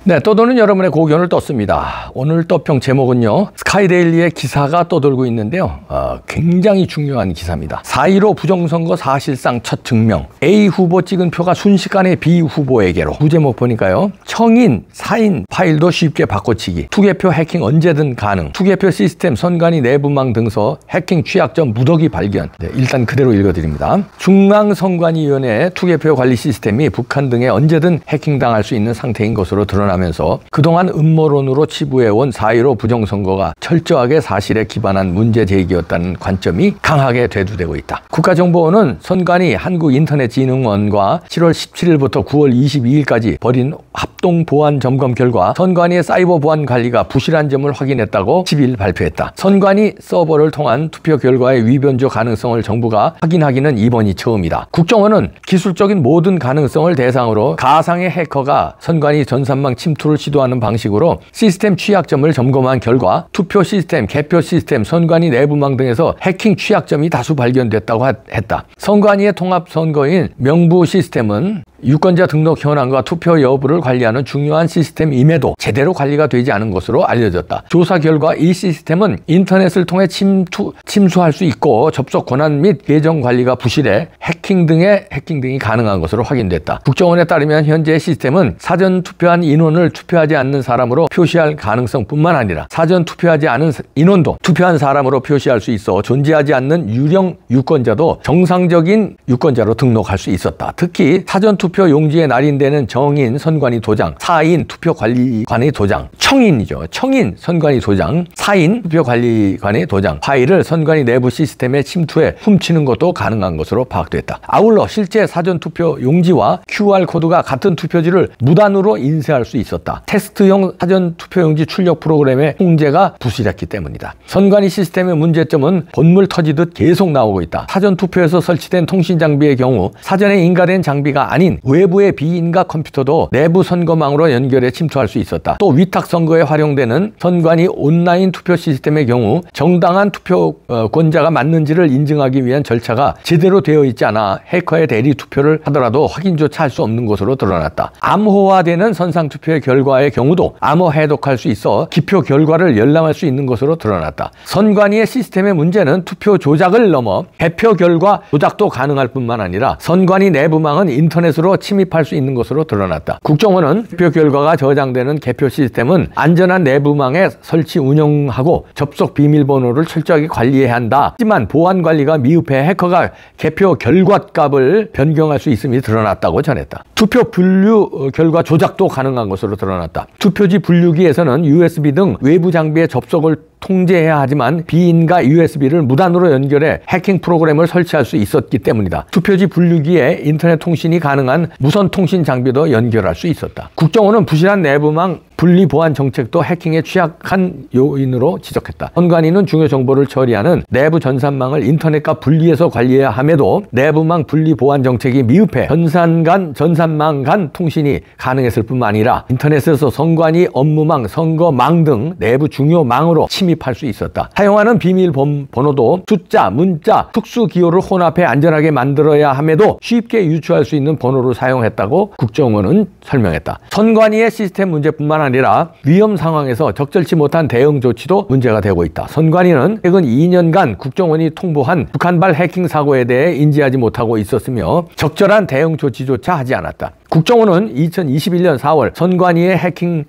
네, 떠도는 여러분의 고견을 떴습니다. 오늘 떠평 제목은요, 스카이데일리의 기사가 떠돌고 있는데요. 굉장히 중요한 기사입니다. 4.15 부정선거 사실상 첫 증명. A 후보 찍은 표가 순식간에 B 후보에게로. 부제목 보니까요, 청인, 사인 파일도 쉽게 바꿔치기. 투개표 해킹 언제든 가능. 투개표 시스템 선관위 내부망 등서 해킹 취약점 무더기 발견. 네, 일단 그대로 읽어드립니다. 중앙선관위원회 투개표 관리 시스템이 북한 등에 언제든 해킹당할 수 있는 상태인 것으로 드러나면서 그동안 음모론으로 치부해온 4.15 부정선거가 철저하게 사실에 기반한 문제 제기였다는 관점이 강하게 대두되고 있다. 국가정보원은 선관위 한국인터넷진흥원과 7월 17일부터 9월 22일까지 벌인 합동 보안 점검 결과 선관위의 사이버 보안 관리가 부실한 점을 확인했다고 10일 발표했다. 선관위 서버를 통한 투표 결과의 위변조 가능성을 정부가 확인하기는 이번이 처음이다. 국정원은 기술적인 모든 가능성을 대상으로 가상의 해커가 선관위 전산망 침투를 시도하는 방식으로 시스템 취약점을 점검한 결과 투표 시스템, 개표 시스템, 선관위 내부망 등에서 해킹 취약점이 다수 발견됐다고 했다. 선관위의 통합선거인 명부 시스템은 유권자 등록 현황과 투표 여부를 관리하는 중요한 시스템임에도 제대로 관리가 되지 않은 것으로 알려졌다. 조사 결과 이 시스템은 인터넷을 통해 침수할 수 있고 접속 권한 및 계정 관리가 부실해 해킹 등이 가능한 것으로 확인됐다. 국정원에 따르면 현재 시스템은 사전 투표한 인원을 투표하지 않는 사람으로 표시할 가능성뿐만 아니라 사전 투표하지 않은 인원도 투표한 사람으로 표시할 수 있어 존재하지 않는 유령 유권자도 정상적인 유권자로 등록할 수 있었다. 특히 사전 투표 용지에 날인되는 정인 선관위 도장, 사인 투표관리관의 도장, 청인이죠. 청인 선관위 도장, 사인 투표관리관의 도장 파일을 선관위 내부 시스템에 침투해 훔치는 것도 가능한 것으로 파악됐다. 아울러 실제 사전 투표 용지와 QR코드가 같은 투표지를 무단으로 인쇄할 수 있었다. 테스트용 사전 투표용지 출력 프로그램의 통제가 부실했기 때문이다. 선관위 시스템의 문제점은 본물 터지듯 계속 나오고 있다. 사전 투표에서 설치된 통신 장비의 경우 사전에 인가된 장비가 아닌 외부의 비인가 컴퓨터도 내부 선거망으로 연결해 침투할 수 있었다. 또 위탁 선거에 활용되는 선관위 온라인 투표 시스템의 경우 정당한 투표권자가 맞는지를 인증하기 위한 절차가 제대로 되어 있지 않아 해커의 대리 투표를 하더라도 확인조차 할 수 없는 것으로 드러났다. 암호화되는 선상투표의 결과의 경우도 암호 해독할 수 있어 기표 결과를 열람할 수 있는 것으로 드러났다. 선관위의 시스템의 문제는 투표 조작을 넘어 개표 결과 조작도 가능할 뿐만 아니라 선관위 내부망은 인터넷으로 침입할 수 있는 것으로 드러났다. 국정원은 투표 결과가 저장되는 개표 시스템은 안전한 내부망에 설치 운영하고 접속 비밀번호를 철저하게 관리해야 한다. 하지만 보안 관리가 미흡해 해커가 개표 결과값을 변경할 수 있음이 드러났다고 전했다. 투표 분류 결과 조작도 가능한 것으로 드러났다. 투표지 분류기에서는 USB 등 외부 장비의 접속을 통제해야 하지만 비인가 USB를 무단으로 연결해 해킹 프로그램을 설치할 수 있었기 때문이다. 투표지 분류기에 인터넷 통신이 가능한 무선 통신 장비도 연결할 수 있었다. 국정원은 부실한 내부망 분리 보안 정책도 해킹에 취약한 요인으로 지적했다. 선관위는 중요 정보를 처리하는 내부 전산망을 인터넷과 분리해서 관리해야 함에도 내부망 분리 보안 정책이 미흡해 전산망 간 통신이 가능했을 뿐만 아니라 인터넷에서 선관위 업무망, 선거망 등 내부 중요 망으로 침입할 수 있었다. 사용하는 비밀번호도 숫자, 문자, 특수 기호를 혼합해 안전하게 만들어야 함에도 쉽게 유추할 수 있는 번호를 사용했다고 국정원은 설명했다. 선관위의 시스템 문제뿐만 아니라 위험 상황에서 적절치 못한 대응 조치도 문제가 되고 있다. 선관위는 최근 2년간 국정원이 통보한 북한발 해킹 사고에 대해 인지하지 못하고 있었으며 적절한 대응 조치조차 하지 않았다. 국정원은 2021년 4월 선관위의 해킹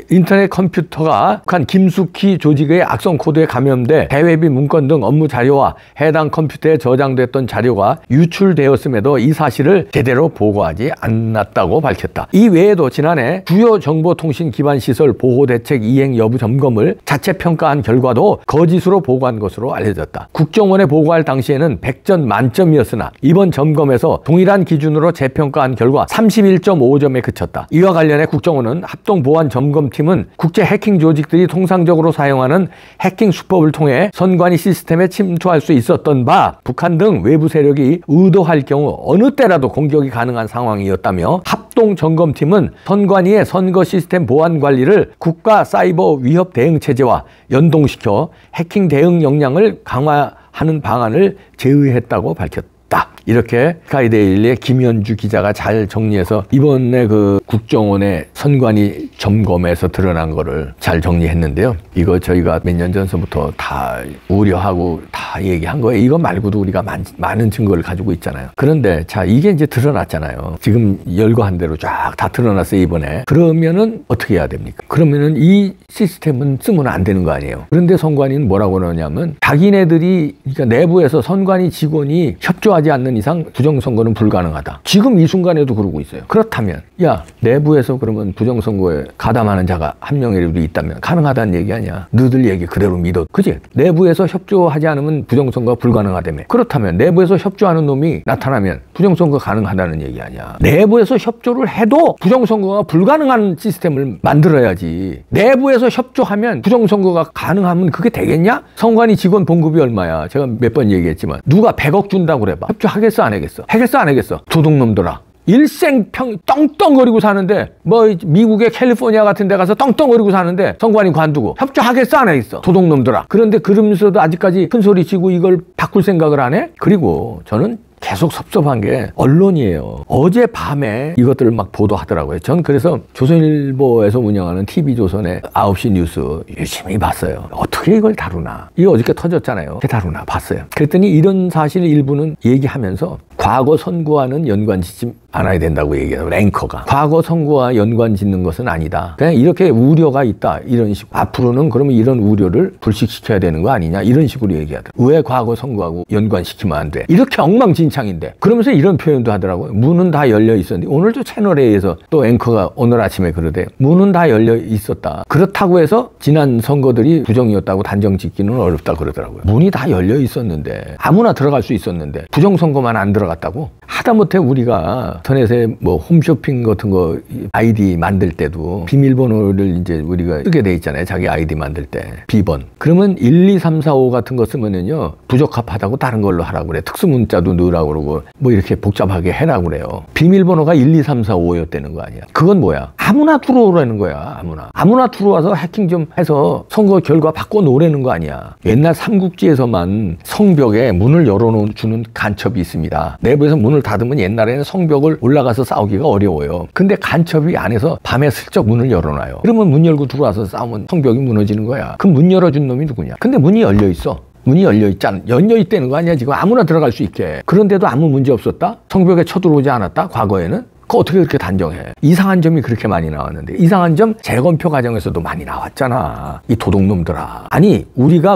인터넷 컴퓨터가 북한 김숙희 조직의 악성 코드에 감염돼 대외비 문건 등 업무 자료와 해당 컴퓨터에 저장됐던 자료가 유출되었음에도 이 사실을 제대로 보고하지 않았다고 밝혔다. 이 외에도 지난해 주요 정보통신 기반 시설 보호대책 이행 여부 점검을 자체 평가한 결과도 거짓으로 보고한 것으로 알려졌다. 국정원에 보고할 당시에는 100점 만점이었으나 이번 점검에서 동일한 기준으로 재평가한 결과 31.5점에 그쳤다. 이와 관련해 국정원은 합동보안점검팀은 국제 해킹 조직들이 통상적으로 사용하는 해킹 수법을 통해 선관위 시스템에 침투할 수 있었던 바 북한 등 외부 세력이 의도할 경우 어느 때라도 공격이 가능한 상황이었다며 합동점검팀은 선관위의 선거 시스템 보안 관리를 국가 사이버 위협 대응 체제와 연동시켜 해킹 대응 역량을 강화하는 방안을 제의했다고 밝혔다. 이렇게 스카이데일리의 김현주 기자가 잘 정리해서 이번에 그 국정원의 선관위 점검에서 드러난 거를 잘 정리했는데요. 이거 저희가 몇 년 전서부터 다 우려하고 다 얘기한 거예요. 이거 말고도 우리가 많은 증거를 가지고 있잖아요. 그런데 자, 이게 이제 드러났잖아요. 지금 열거한 대로 쫙 다 드러났어요, 이번에. 그러면은 어떻게 해야 됩니까? 그러면은 이 시스템은 쓰면 안 되는 거 아니에요. 그런데 선관위는 뭐라고 그러냐면 자기네들이 그러니까 내부에서 선관위 직원이 협조하지 않는 이상 부정선거는 불가능하다. 지금 이 순간에도 그러고 있어요. 그렇다면 야, 내부에서 그러면 부정선거에 가담하는 자가 한 명이라도 있다면 가능하다는 얘기 아니야. 너들 얘기 그대로 믿어. 그지? 내부에서 협조하지 않으면 부정선거가 불가능하다며. 그렇다면 내부에서 협조하는 놈이 나타나면 부정선거 가능하다는 얘기 아니야. 내부에서 협조를 해도 부정선거가 불가능한 시스템을 만들어야지. 내부에서 협조하면 부정선거가 가능하면 그게 되겠냐? 선관위 직원 봉급이 얼마야? 제가 몇 번 얘기했지만 누가 100억 준다고 그래봐. 협조하겠어 안 하겠어? 하겠어 안 하겠어? 도둑놈들아. 일생평 떵떵거리고 사는데 뭐 미국의 캘리포니아 같은 데 가서 떵떵거리고 사는데 선관위 관두고 협조하겠어 안 하겠어? 도둑놈들아. 그런데 그러면서도 아직까지 큰소리치고 이걸 바꿀 생각을 안 해? 그리고 저는 계속 섭섭한 게 언론이에요. 어젯밤에 이것들을 막 보도하더라고요. 전 그래서 조선일보에서 운영하는 TV조선의 9시 뉴스 열심히 봤어요. 어떻게 이걸 다루나. 이거 어저께 터졌잖아요. 어떻게 다루나 봤어요. 그랬더니 이런 사실 일부는 얘기하면서 과거 선거와는 연관짓지 않아야 된다고 얘기해요. 앵커가. 과거 선거와 연관 짓는 것은 아니다. 그냥 이렇게 우려가 있다. 이런 식. 앞으로는 그러면 이런 우려를 불식시켜야 되는 거 아니냐. 이런 식으로 얘기하더라고요. 왜 과거 선거하고 연관시키면 안 돼? 이렇게 엉망진창인데. 그러면서 이런 표현도 하더라고요. 문은 다 열려 있었는데 오늘도 채널A에서 또 앵커가 오늘 아침에 그러대. 문은 다 열려 있었다. 그렇다고 해서 지난 선거들이 부정이었다고 단정 짓기는 어렵다 그러더라고요. 문이 다 열려 있었는데 아무나 들어갈 수 있었는데 부정선거만 안 들어갔다고? 하다못해 우리가 인터넷에 뭐 홈쇼핑 같은 거 아이디 만들 때도 비밀번호를 이제 우리가 쓰게 돼 있잖아요. 자기 아이디 만들 때. 비번. 그러면 1, 2, 3, 4, 5 같은 거 쓰면은요. 부적합하다고 다른 걸로 하라고 그래. 특수문자도 넣으라고 그러고 뭐 이렇게 복잡하게 해라고 그래요. 비밀번호가 1, 2, 3, 4, 5였다는 거 아니야. 그건 뭐야? 아무나 들어오라는 거야. 아무나 들어와서 해킹 좀 해서 선거 결과 바꿔놓으라는 거 아니야. 옛날 삼국지에서만 성벽에 문을 열어주는 간첩이 있습니다. 내부에서 문을 닫으면 옛날에는 성벽을 올라가서 싸우기가 어려워요. 근데 간첩이 안에서 밤에 슬쩍 문을 열어놔요. 그러면 문 열고 들어와서 싸우면 성벽이 무너지는 거야. 그럼 문 열어준 놈이 누구냐? 근데 문이 열려 있어. 문이 열려 있잖아. 열려 있다는 거 아니야 지금. 아무나 들어갈 수 있게. 그런데도 아무 문제 없었다? 성벽에 쳐들어오지 않았다? 과거에는? 그 어떻게 그렇게 단정해? 이상한 점이 그렇게 많이 나왔는데 이상한 점 재검표 과정에서도 많이 나왔잖아. 이 도둑놈들아. 아니 우리가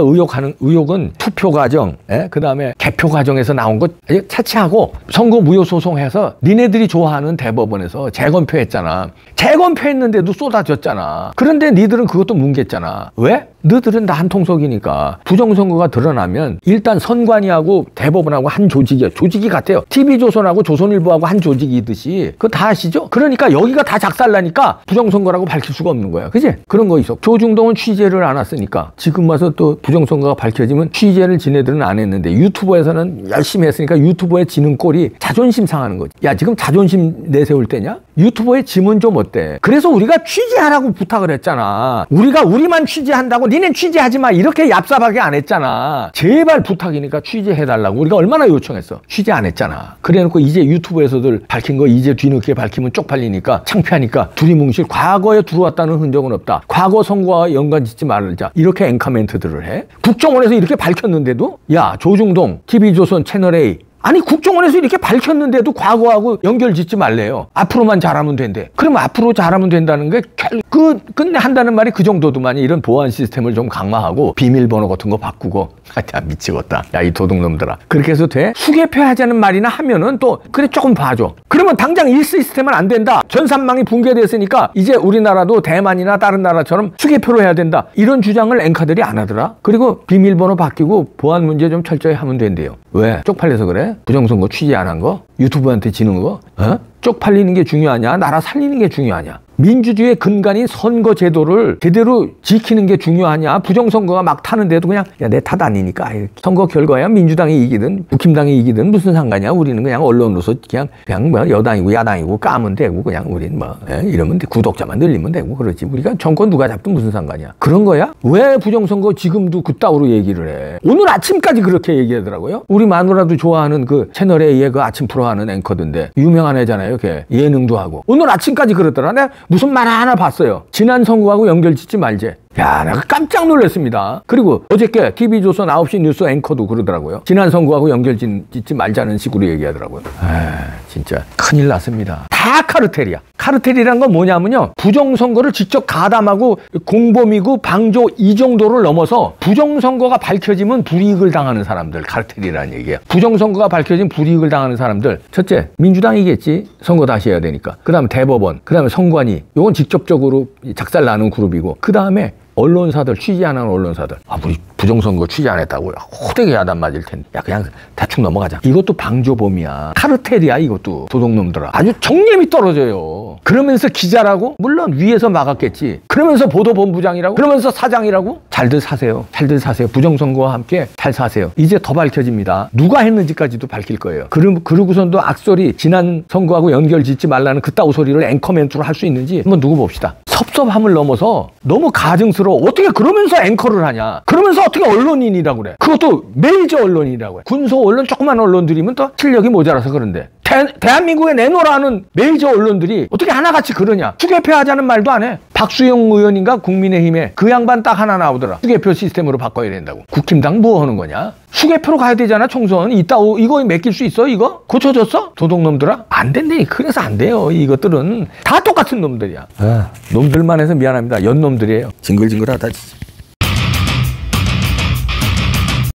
의혹은 투표 과정, 그 다음에 개표 과정에서 나온 것 차치하고 선거 무효 소송해서 니네들이 좋아하는 대법원에서 재검표했잖아. 재검표했는데도 쏟아졌잖아. 그런데 니들은 그것도 뭉갰잖아. 왜? 너희들은 다 한 통속이니까. 부정선거가 드러나면 일단 선관위하고 대법원하고 한 조직이야. 조직이 같아요. TV조선하고 조선일보하고 한 조직이듯이. 그거 다 아시죠? 그러니까 여기가 다 작살나니까 부정선거라고 밝힐 수가 없는 거야. 그지? 그런 거 있어. 조중동은 취재를 안 했으니까 지금 와서 또 부정선거가 밝혀지면 취재를 지네들은 안 했는데 유튜버에서는 열심히 했으니까 유튜버의 지는 꼴이 자존심 상하는 거지. 야 지금 자존심 내세울 때냐? 유튜버의 짐은 좀 어때? 그래서 우리가 취재하라고 부탁을 했잖아. 우리만 취재한다고 니넨 취재하지 마 이렇게 얍삽하게 안 했잖아. 제발 부탁이니까 취재해달라고 우리가 얼마나 요청했어. 취재 안 했잖아. 그래놓고 이제 유튜브에서들 밝힌 거 이제 뒤늦게 밝히면 쪽팔리니까 창피하니까 두리뭉실 과거에 들어왔다는 흔적은 없다. 과거 선거와 연관짓지 말자. 이렇게 앵커멘트들을 해. 국정원에서 이렇게 밝혔는데도 야 조중동 TV조선 채널A 아니 국정원에서 이렇게 밝혔는데도 과거하고 연결짓지 말래요. 앞으로만 잘하면 된대. 그럼 앞으로 잘하면 된다는 게 끝내 한다는 말이 그 정도도만이. 이런 보안 시스템을 좀 강화하고 비밀번호 같은 거 바꾸고. 야 미치겠다. 야 이 도둑놈들아. 그렇게 해서 돼? 수개표 하자는 말이나 하면은 또 그래 조금 봐줘. 그러면 당장 이 시스템은 안 된다. 전산망이 붕괴됐으니까 이제 우리나라도 대만이나 다른 나라처럼 수개표로 해야 된다. 이런 주장을 앵커들이 안 하더라. 그리고 비밀번호 바뀌고 보안 문제 좀 철저히 하면 된대요. 왜? 쪽팔려서 그래? 부정선거 취재 안 한 거? 유튜브한테 지는 거? 쪽팔리는 게 중요하냐? 나라 살리는 게 중요하냐? 민주주의의 근간인 선거 제도를 제대로 지키는 게 중요하냐? 부정선거가 막 타는데도 그냥 야, 내 탓 아니니까 선거 결과야 민주당이 이기든 국힘당이 이기든 무슨 상관이야? 우리는 그냥 언론으로서 그냥 뭐 여당이고 야당이고 까면 되고 그냥 우리는 뭐 이러면 돼. 구독자만 늘리면 되고 그렇지. 우리가 정권 누가 잡든 무슨 상관이야? 그런 거야? 왜 부정선거 지금도 그따위로 얘기를 해? 오늘 아침까지 그렇게 얘기하더라고요. 우리 마누라도 좋아하는 그 채널A의 그 아침 프로 하는 앵커던데 유명한 애잖아요. 걔 예능도 하고 오늘 아침까지 그러더라. 내가 무슨 말 하나 봤어요. 지난 선거하고 연결 짓지 말제. 야, 내가 깜짝 놀랐습니다. 그리고 어저께 TV조선 9시 뉴스 앵커도 그러더라고요. 지난 선거하고 연결 짓지 말자는 식으로 얘기하더라고요. 진짜 큰일 났습니다. 다 카르텔이야. 카르텔이란 건 뭐냐면요, 부정선거를 직접 가담하고 공범이고 방조 이 정도를 넘어서 부정선거가 밝혀지면 불이익을 당하는 사람들, 카르텔이라는 얘기예요. 부정선거가 밝혀지면 불이익을 당하는 사람들, 첫째 민주당이겠지. 선거 다시 해야 되니까. 그 다음에 대법원, 그 다음에 선관위, 요건 직접적으로 작살 나는 그룹이고, 그 다음에 언론사들, 취재 안 하는 언론사들. 우리 부정선거 취재 안 했다고 호되게 야단 맞을 텐데. 야, 그냥 대충 넘어가자. 이것도 방조범이야. 카르텔이야, 이것도. 도둑놈들아. 아주 정념이 떨어져요. 그러면서 기자라고? 물론 위에서 막았겠지. 그러면서 보도본부장이라고? 그러면서 사장이라고? 잘들 사세요. 잘들 사세요. 부정선거와 함께 잘 사세요. 이제 더 밝혀집니다. 누가 했는지까지도 밝힐 거예요. 그러고선도 악소리, 지난 선거하고 연결 짓지 말라는 그따구 소리를 앵커멘트로 할 수 있는지 한번 두고 봅시다. 섭섭함을 넘어서 너무 가증스러워. 어떻게 그러면서 앵커를 하냐. 그러면서 어떻게 언론인이라고 그래. 그것도 메이저 언론이라고 해. 군소 언론, 조그만 언론들이면 또 실력이 모자라서 그런데. 대한민국에 내놓으라는 메이저 언론들이 어떻게 하나같이 그러냐. 추계표 하자는 말도 안 해. 박수영 의원인가 국민의힘에 그 양반 딱 하나 나오더라. 추계표 시스템으로 바꿔야 된다고. 국힘당 뭐 하는 거냐. 추계표로 가야 되잖아. 총선 이거 맡길 수 있어. 이거 고쳐줬어? 도둑놈들아. 안 된대. 그래서 안 돼요. 이것들은 다 똑같은 놈들이야. 놈들만 해서 미안합니다. 연놈들이에요. 징글징글하다 진짜.